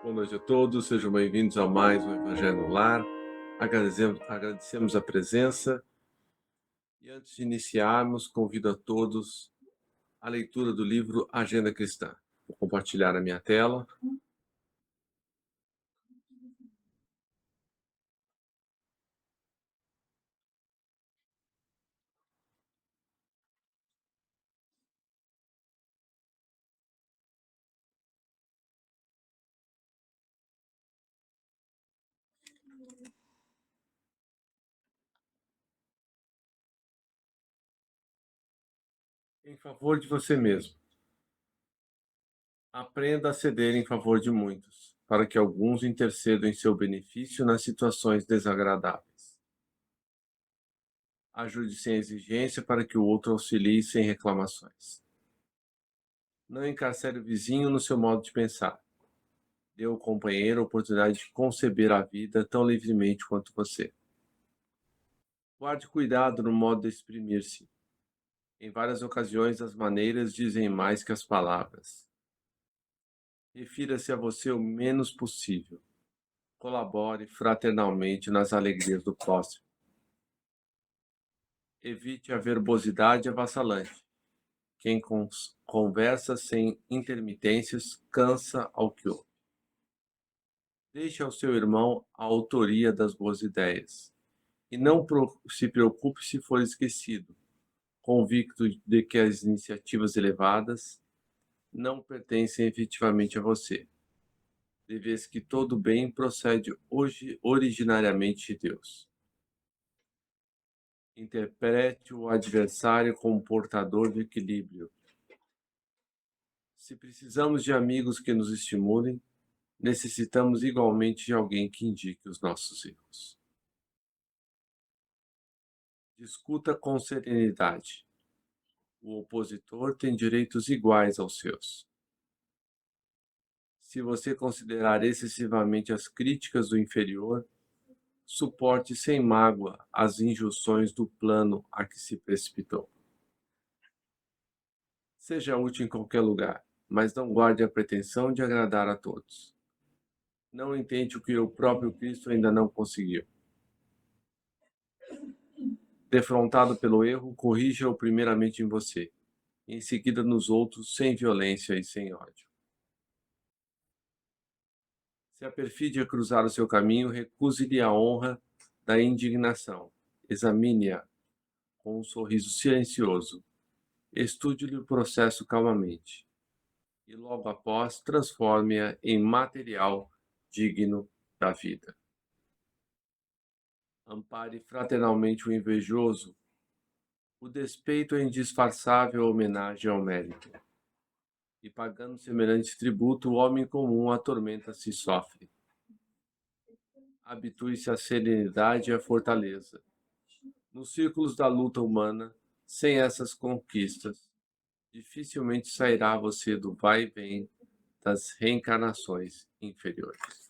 Boa noite a todos, sejam bem-vindos a mais um Evangelho no Lar. Agradecemos a presença e antes de iniciarmos, convido a todos à leitura do livro Agenda Cristã. Vou compartilhar a minha tela. Em favor de você mesmo. Aprenda a ceder em favor de muitos, para que alguns intercedam em seu benefício nas situações desagradáveis. Ajude sem exigência para que o outro auxilie sem reclamações. Não encarcere o vizinho no seu modo de pensar. Dê ao companheiro a oportunidade de conceber a vida tão livremente quanto você. Guarde cuidado no modo de exprimir-se. Em várias ocasiões, as maneiras dizem mais que as palavras. Refira-se a você o menos possível. Colabore fraternalmente nas alegrias do próximo. Evite a verbosidade avassalante. Quem conversa sem intermitências cansa ao que ouve. Deixe ao seu irmão a autoria das boas ideias. E não se preocupe se for esquecido, convicto de que as iniciativas elevadas não pertencem efetivamente a você, de vez que todo bem procede originariamente de Deus. Interprete o adversário como portador de equilíbrio. Se precisamos de amigos que nos estimulem, necessitamos igualmente de alguém que indique os nossos erros. Discuta com serenidade. O opositor tem direitos iguais aos seus. Se você considerar excessivamente as críticas do inferior, suporte sem mágoa as injunções do plano a que se precipitou. Seja útil em qualquer lugar, mas não guarde a pretensão de agradar a todos. Não intente o que o próprio Cristo ainda não conseguiu. Defrontado pelo erro, corrija-o primeiramente em você, e em seguida nos outros, sem violência e sem ódio. Se a perfídia cruzar o seu caminho, recuse-lhe a honra da indignação. Examine-a com um sorriso silencioso. Estude-lhe o processo calmamente. E logo após, transforme-a em material digno da vida. Ampare fraternalmente o invejoso. O despeito é indisfarçável homenagem ao mérito. E pagando semelhante tributo, o homem comum atormenta-se e sofre. Habitue-se à serenidade e à fortaleza. Nos círculos da luta humana, sem essas conquistas, dificilmente sairá você do vai e vem das reencarnações inferiores.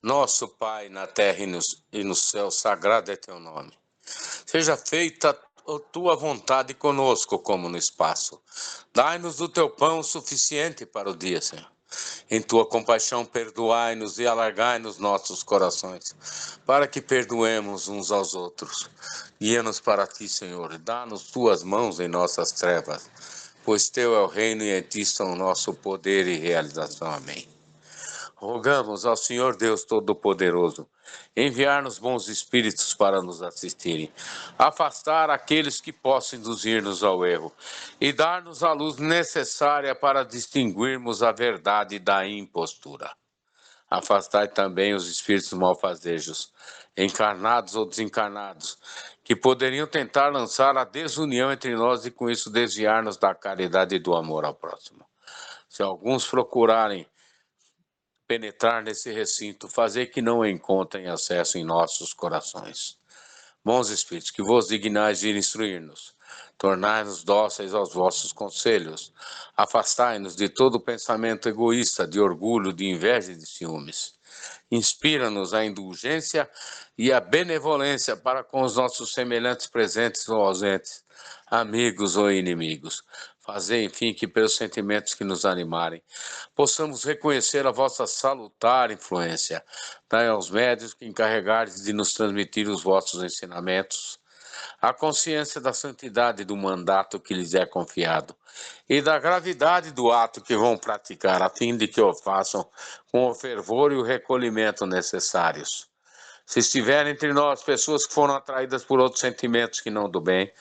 Nosso Pai, na terra e no céu, sagrado é teu nome. Seja feita a tua vontade conosco, como no espaço. Dai-nos do teu pão suficiente para o dia, Senhor. Em tua compaixão, perdoai-nos e alargai-nos nossos corações, para que perdoemos uns aos outros. Guia-nos para ti, Senhor, e dá-nos tuas mãos em nossas trevas, pois teu é o reino e em ti estão o nosso poder e realização. Amém. Rogamos ao Senhor Deus Todo-Poderoso enviar-nos bons espíritos para nos assistirem, afastar aqueles que possam induzir-nos ao erro e dar-nos a luz necessária para distinguirmos a verdade da impostura. Afastai também os espíritos malfazejos, encarnados ou desencarnados, que poderiam tentar lançar a desunião entre nós e com isso desviar-nos da caridade e do amor ao próximo. Se alguns procurarem penetrar nesse recinto, fazer que não encontrem acesso em nossos corações. Bons Espíritos, que vos dignais de instruir-nos, tornai-nos dóceis aos vossos conselhos, afastai-nos de todo pensamento egoísta, de orgulho, de inveja e de ciúmes. Inspira-nos a indulgência e a benevolência para com os nossos semelhantes presentes ou ausentes, amigos ou inimigos. Fazei, enfim, que pelos sentimentos que nos animarem, possamos reconhecer a vossa salutar influência. Dai aos médios que encarregardes de nos transmitir os vossos ensinamentos, a consciência da santidade do mandato que lhes é confiado e da gravidade do ato que vão praticar, a fim de que o façam com o fervor e o recolhimento necessários. Se estiver entre nós pessoas que foram atraídas por outros sentimentos que não do bem,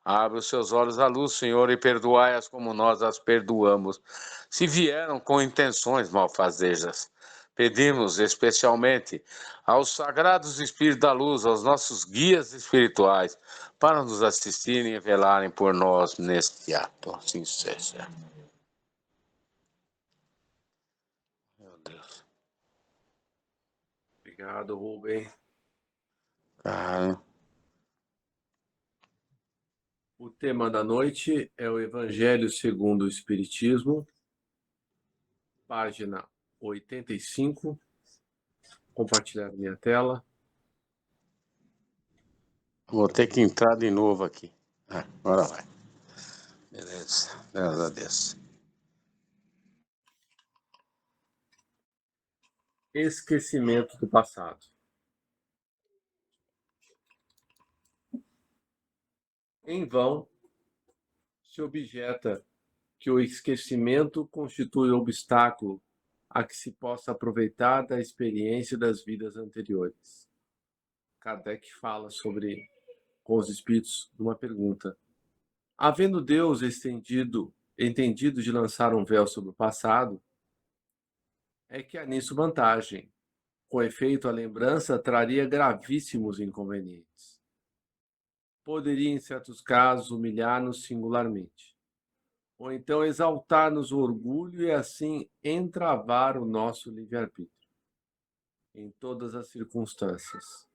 abre os seus olhos à luz, Senhor, e perdoai-as como nós as perdoamos. Se vieram com intenções malfazejas, pedimos especialmente aos sagrados Espíritos da Luz, aos nossos guias espirituais, para nos assistirem e velarem por nós neste ato. Assim seja. Meu Deus. Obrigado, Rubem. Cara. O tema da noite é o Evangelho segundo o Espiritismo, página 85. Compartilhar minha tela. Vou ter que entrar de novo aqui. Agora vai. Beleza. Graças a Deus. Esquecimento do passado. Em vão se objeta que o esquecimento constitui obstáculo a que se possa aproveitar da experiência das vidas anteriores. Kardec fala com os espíritos numa pergunta. Havendo Deus entendido de lançar um véu sobre o passado, é que há nisso vantagem. Com efeito, a lembrança traria gravíssimos inconvenientes. Poderia, em certos casos, humilhar-nos singularmente, ou então exaltar-nos o orgulho e assim entravar o nosso livre-arbítrio. Em todas as circunstâncias,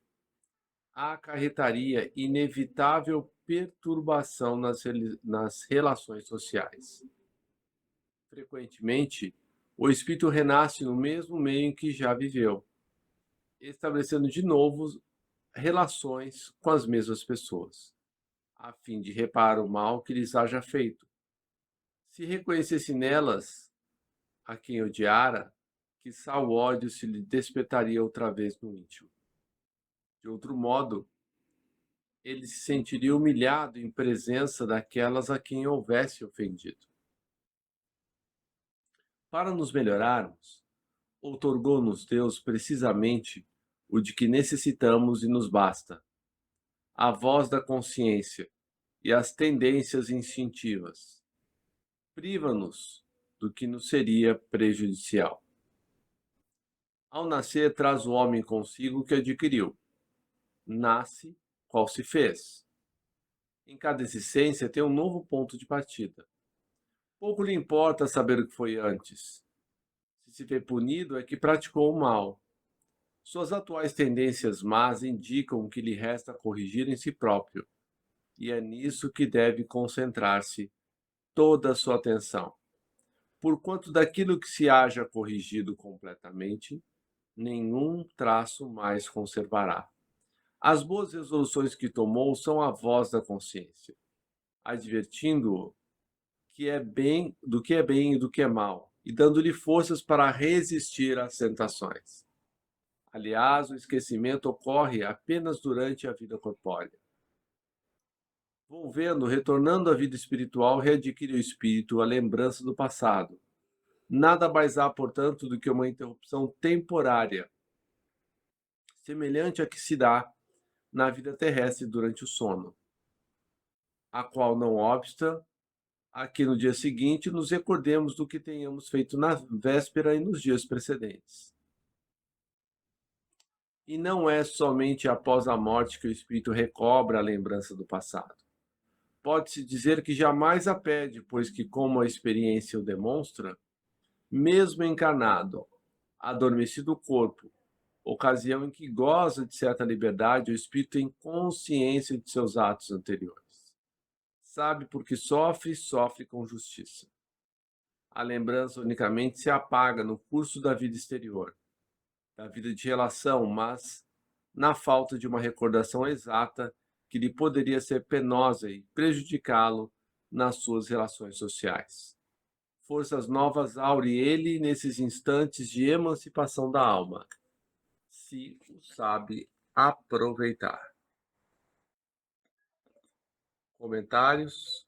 acarretaria inevitável perturbação nas relações sociais. Frequentemente, o espírito renasce no mesmo meio em que já viveu, estabelecendo de novo relações com as mesmas pessoas, a fim de reparar o mal que lhes haja feito. Se reconhecesse nelas a quem odiara, quiçá o ódio se lhe despertaria outra vez no íntimo. De outro modo, ele se sentiria humilhado em presença daquelas a quem houvesse ofendido. Para nos melhorarmos, outorgou-nos Deus precisamente o de que necessitamos e nos basta: a voz da consciência e as tendências instintivas. Priva-nos do que nos seria prejudicial. Ao nascer, traz o homem consigo o que adquiriu. Nasce, qual se fez. Em cada existência tem um novo ponto de partida. Pouco lhe importa saber o que foi antes. Se vê punido é que praticou o mal. Suas atuais tendências más indicam que lhe resta corrigir em si próprio, e é nisso que deve concentrar-se toda a sua atenção. Porquanto daquilo que se haja corrigido completamente, nenhum traço mais conservará. As boas resoluções que tomou são a voz da consciência, advertindo-o do que é bem e do que é mal, e dando-lhe forças para resistir às tentações. Aliás, o esquecimento ocorre apenas durante a vida corpórea. Volvendo, retornando à vida espiritual, readquire o espírito a lembrança do passado. Nada mais há, portanto, do que uma interrupção temporária, semelhante à que se dá na vida terrestre durante o sono, a qual não obsta a que no dia seguinte nos recordemos do que tenhamos feito na véspera e nos dias precedentes. E não é somente após a morte que o espírito recobra a lembrança do passado. Pode-se dizer que jamais a perde, pois que, como a experiência o demonstra, mesmo encarnado, adormecido o corpo, ocasião em que goza de certa liberdade, o espírito tem consciência de seus atos anteriores. Sabe porque sofre e sofre com justiça. A lembrança unicamente se apaga no curso da vida exterior, da vida de relação, mas, na falta de uma recordação exata, que lhe poderia ser penosa e prejudicá-lo nas suas relações sociais. Forças novas aure ele nesses instantes de emancipação da alma, se o sabe aproveitar. Comentários?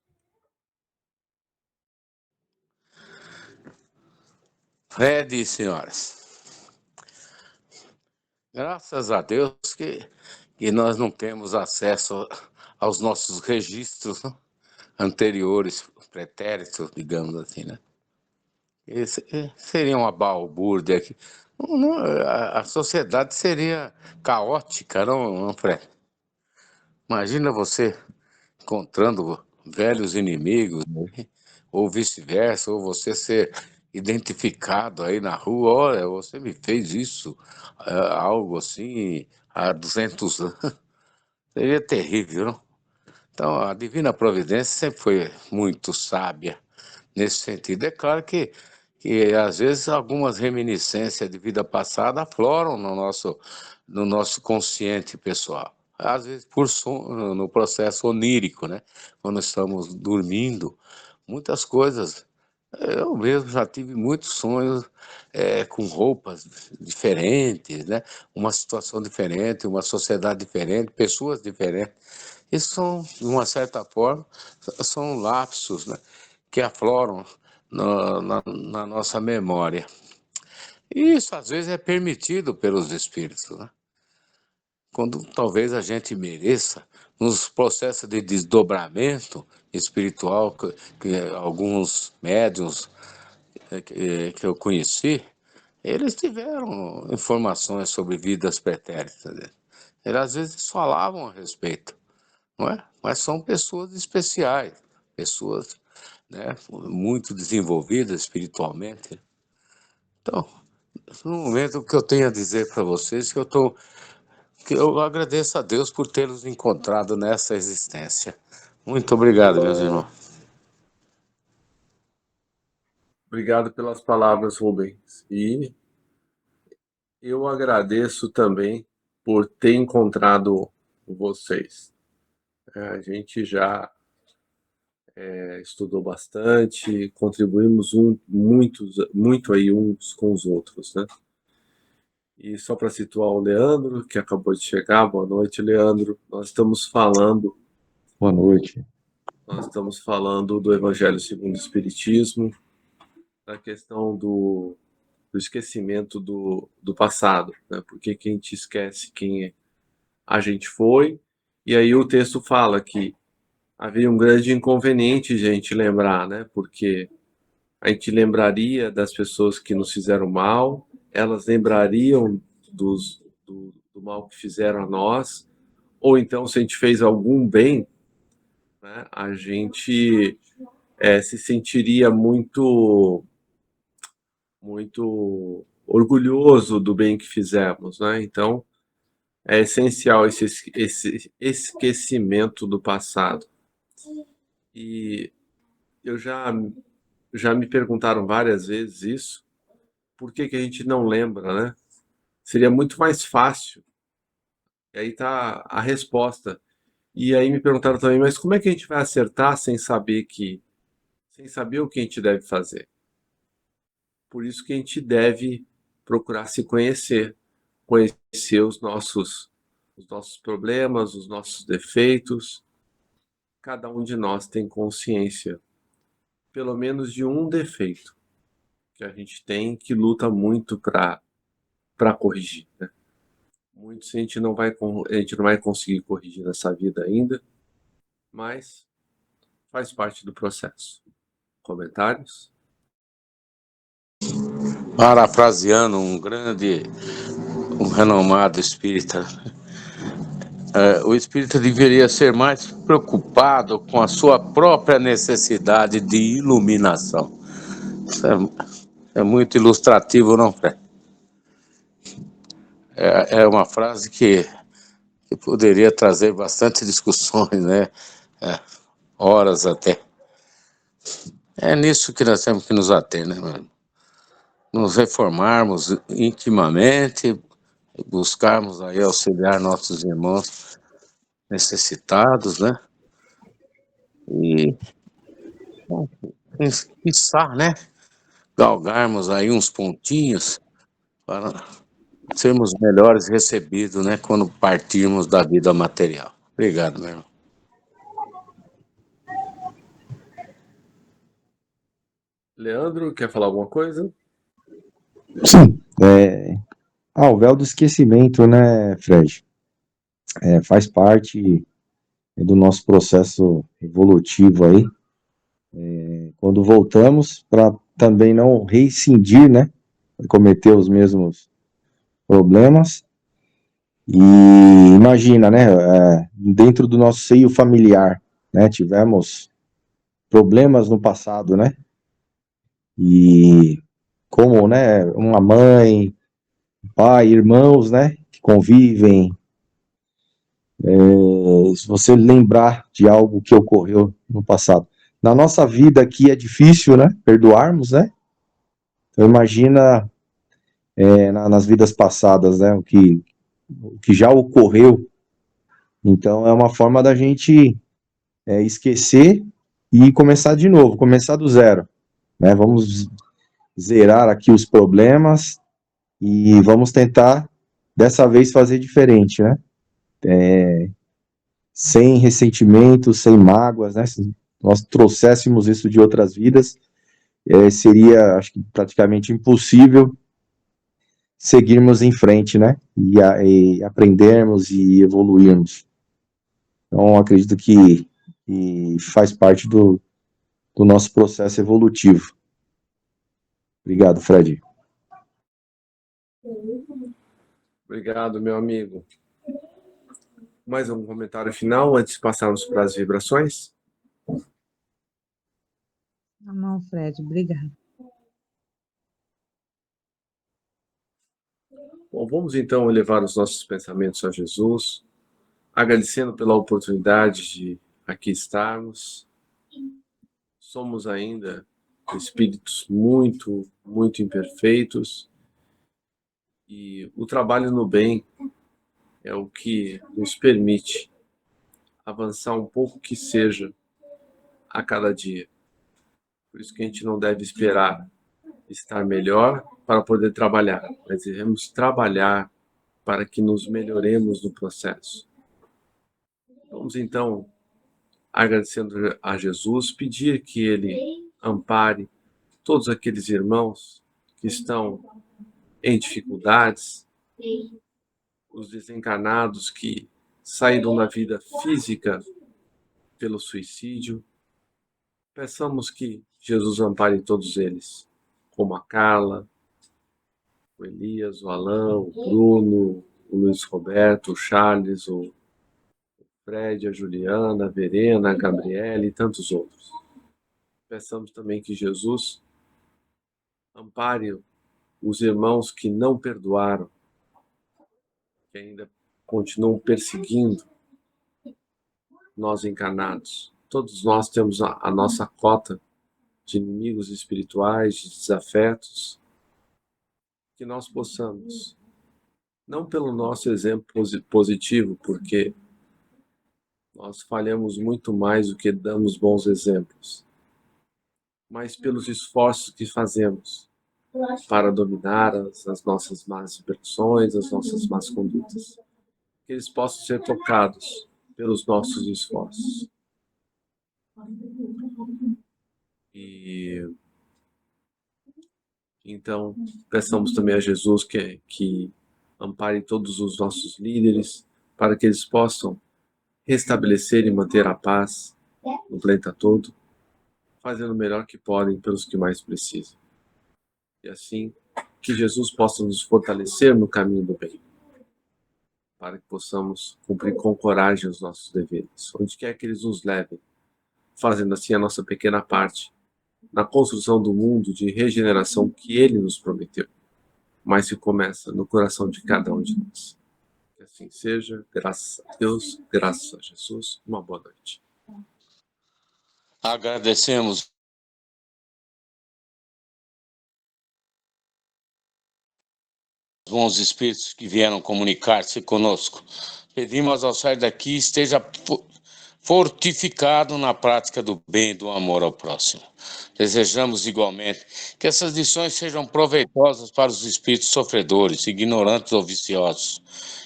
Fred e senhoras, graças a Deus que nós não temos acesso aos nossos registros, né, anteriores, pretéritos, digamos assim, né? Esse seria uma balbúrdia aqui. A sociedade seria caótica, não, Fred? Imagina você encontrando velhos inimigos, né? Ou vice-versa, ou você ser identificado aí na rua, olha, você me fez isso, algo assim, há 200 anos. Seria terrível, não? Então, a Divina Providência sempre foi muito sábia nesse sentido. É claro que às vezes, algumas reminiscências de vida passada afloram no nosso consciente pessoal. Às vezes, no processo onírico, né? Quando estamos dormindo, muitas coisas. Eu mesmo já tive muitos sonhos com roupas diferentes, né? Uma situação diferente, uma sociedade diferente, pessoas diferentes. Isso são, de uma certa forma, são lapsos, né, que afloram na nossa memória. E isso, às vezes, é permitido pelos espíritos, né? Quando talvez a gente mereça, nos processos de desdobramento espiritual que alguns médiuns que eu conheci, eles tiveram informações sobre vidas pretéritas, né? Eles às vezes falavam a respeito, não é? Mas são pessoas especiais, pessoas, né, muito desenvolvidas espiritualmente. Então, no momento que eu tenho a dizer para vocês que eu agradeço a Deus por tê-los encontrado nessa existência. Muito obrigado, meus irmãos. Obrigado pelas palavras, Rubens. E eu agradeço também por ter encontrado vocês. A gente já estudou bastante, contribuímos muito aí uns com os outros, né? E só para situar o Leandro, que acabou de chegar, boa noite, Leandro. Boa noite. Nós estamos falando do Evangelho segundo o Espiritismo, da questão do esquecimento do passado, né? Porque quem te esquece quem a gente foi, e aí o texto fala que havia um grande inconveniente de a gente lembrar, né? Porque a gente lembraria das pessoas que nos fizeram mal, elas lembrariam do mal que fizeram a nós, ou então se a gente fez algum bem, né, a gente se sentiria muito orgulhoso do bem que fizemos, né? Então é essencial esse esquecimento do passado. E eu já me perguntaram várias vezes isso, por que a gente não lembra, né? Seria muito mais fácil. E aí tá a resposta. E aí me perguntaram também, mas como é que a gente vai acertar sem saber o que a gente deve fazer? Por isso que a gente deve procurar se conhecer, conhecer os nossos problemas, os nossos defeitos. Cada um de nós tem consciência, pelo menos de um defeito que a gente tem que luta muito para corrigir, né? Muitos a gente não vai conseguir corrigir nessa vida ainda, mas faz parte do processo. Comentários? Parafraseando um renomado espírita, o espírita deveria ser mais preocupado com a sua própria necessidade de iluminação. Isso é muito ilustrativo, não, Fred? É uma frase que poderia trazer bastante discussões, né? Horas até. É nisso que nós temos que nos ater, né, mano? Nos reformarmos intimamente, buscarmos aí auxiliar nossos irmãos necessitados, né? E, quiçá, né? Galgarmos aí uns pontinhos para sermos melhores recebidos, né? Quando partirmos da vida material. Obrigado, meu irmão. Leandro, quer falar alguma coisa? Sim. O véu do esquecimento, né, Fred? Faz parte do nosso processo evolutivo aí. Quando voltamos, para também não reincidir, né? Cometer os mesmos problemas. E imagina, né? Dentro do nosso seio familiar, né? Tivemos problemas no passado, né? E como, né? Uma mãe, pai, irmãos, né? Que convivem. Se você lembrar de algo que ocorreu no passado. Na nossa vida aqui é difícil, né? Perdoarmos, né? Então imagina nas vidas passadas, né? O que já ocorreu. Então é uma forma da gente esquecer e começar de novo, começar do zero, né? Vamos zerar aqui os problemas e vamos tentar dessa vez fazer diferente, né? Sem ressentimento, sem mágoas, né? Se nós trouxéssemos isso de outras vidas, seria, acho que praticamente impossível seguirmos em frente, né? E aprendermos e evoluirmos. Então, acredito que faz parte do nosso processo evolutivo. Obrigado, Fred. Obrigado, meu amigo. Mais um comentário final antes de passarmos para as vibrações? Não, Fred, obrigado. Bom, vamos então elevar os nossos pensamentos a Jesus, agradecendo pela oportunidade de aqui estarmos. Somos ainda espíritos muito, muito imperfeitos e o trabalho no bem é o que nos permite avançar um pouco que seja a cada dia. Por isso que a gente não deve esperar estar melhor para poder trabalhar, mas devemos trabalhar para que nos melhoremos no processo. Vamos então, agradecendo a Jesus, pedir que Ele ampare todos aqueles irmãos que estão em dificuldades, os desencarnados que saíram da vida física pelo suicídio. Peçamos que Jesus ampare todos eles, como a Carla, o Elias, o Alain, o Bruno, o Luiz Roberto, o Charles, o Fred, a Juliana, a Verena, a Gabriela e tantos outros. Peçamos também que Jesus ampare os irmãos que não perdoaram, que ainda continuam perseguindo nós encarnados. Todos nós temos a nossa cota de inimigos espirituais, de desafetos, que nós possamos, não pelo nosso exemplo positivo, porque nós falhamos muito mais do que damos bons exemplos, mas pelos esforços que fazemos para dominar as nossas más impressões, as nossas más condutas, que eles possam ser tocados pelos nossos esforços. E então, peçamos também a Jesus que ampare todos os nossos líderes, para que eles possam restabelecer e manter a paz no planeta todo, fazendo o melhor que podem pelos que mais precisam. E assim, que Jesus possa nos fortalecer no caminho do bem, para que possamos cumprir com coragem os nossos deveres, onde quer que eles nos levem, fazendo assim a nossa pequena parte na construção do mundo de regeneração que Ele nos prometeu, mas que começa no coração de cada um de nós. Que assim seja, graças a Deus, graças a Jesus, uma boa noite. Agradecemos os bons espíritos que vieram comunicar-se conosco. Pedimos ao sair daqui esteja fortificado na prática do bem e do amor ao próximo. Desejamos igualmente que essas lições sejam proveitosas para os espíritos sofredores, ignorantes ou viciosos,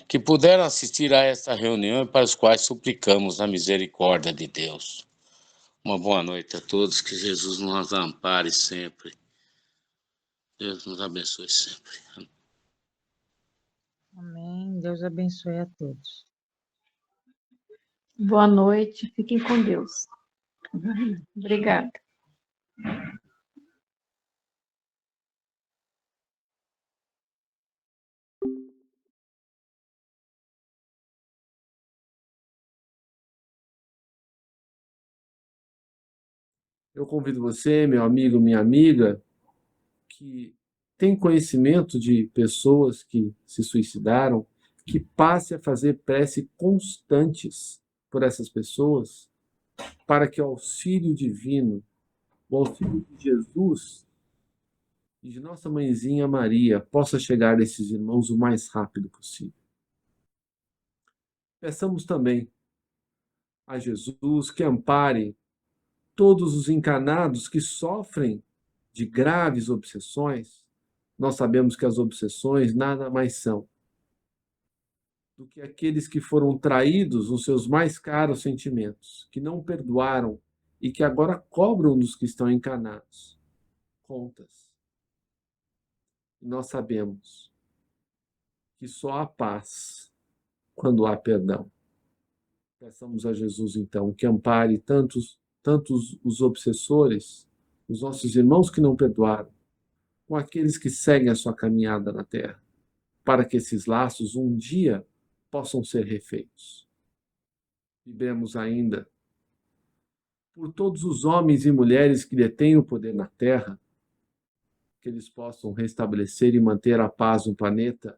que puderam assistir a esta reunião e para os quais suplicamos a misericórdia de Deus. Uma boa noite a todos, que Jesus nos ampare sempre. Deus nos abençoe sempre. Amém. Deus abençoe a todos. Boa noite, fiquem com Deus. Obrigada. Eu convido você, meu amigo, minha amiga, que tem conhecimento de pessoas que se suicidaram, que passe a fazer prece constantes por essas pessoas, para que o auxílio divino, o auxílio de Jesus e de nossa mãezinha Maria possa chegar a esses irmãos o mais rápido possível. Peçamos também a Jesus que ampare todos os encarnados que sofrem de graves obsessões. Nós sabemos que as obsessões nada mais são do que aqueles que foram traídos nos seus mais caros sentimentos, que não perdoaram e que agora cobram dos que estão encarnados contas. E nós sabemos que só há paz quando há perdão. Peçamos a Jesus, então, que ampare tantos os obsessores, os nossos irmãos que não perdoaram, com aqueles que seguem a sua caminhada na terra, para que esses laços um dia possam ser refeitos. Vibremos ainda por todos os homens e mulheres que detêm o poder na terra, que eles possam restabelecer e manter a paz no planeta.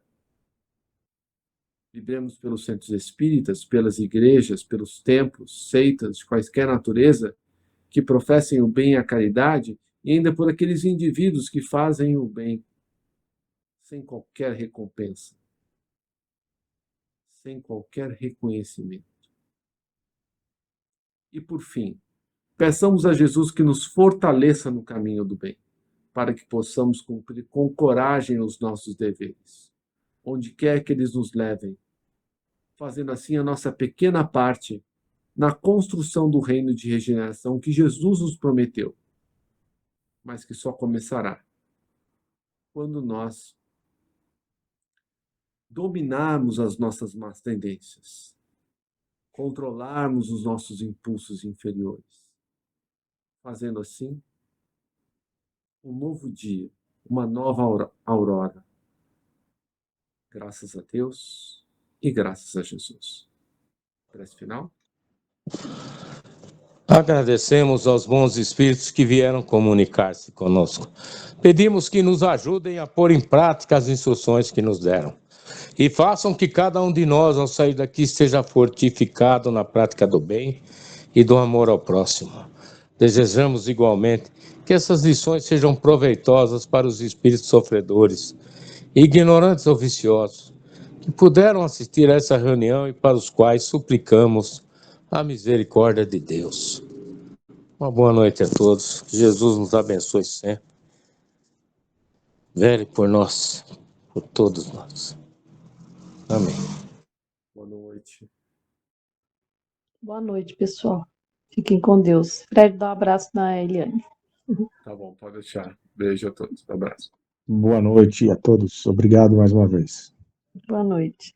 Vibremos pelos centros espíritas, pelas igrejas, pelos templos, seitas de quaisquer natureza, que professem o bem e a caridade, e ainda por aqueles indivíduos que fazem o bem sem qualquer recompensa, sem qualquer reconhecimento. E por fim, peçamos a Jesus que nos fortaleça no caminho do bem, para que possamos cumprir com coragem os nossos deveres, onde quer que eles nos levem, fazendo assim a nossa pequena parte na construção do reino de regeneração que Jesus nos prometeu, mas que só começará quando nós dominarmos as nossas más tendências, controlarmos os nossos impulsos inferiores, fazendo assim um novo dia, uma nova aurora. Graças a Deus e graças a Jesus. Prece final. Agradecemos aos bons espíritos que vieram comunicar-se conosco. Pedimos que nos ajudem a pôr em prática as instruções que nos deram. E façam que cada um de nós, ao sair daqui, esteja fortificado na prática do bem e do amor ao próximo. Desejamos igualmente que essas lições sejam proveitosas para os espíritos sofredores, ignorantes ou viciosos, que puderam assistir a essa reunião e para os quais suplicamos a misericórdia de Deus. Uma boa noite a todos. Que Jesus nos abençoe sempre. Vele por nós, por todos nós. Amém. Boa noite. Boa noite, pessoal. Fiquem com Deus. Fred, dá um abraço na Eliane. Tá bom, pode deixar. Beijo a todos. Um abraço. Boa noite a todos. Obrigado mais uma vez. Boa noite.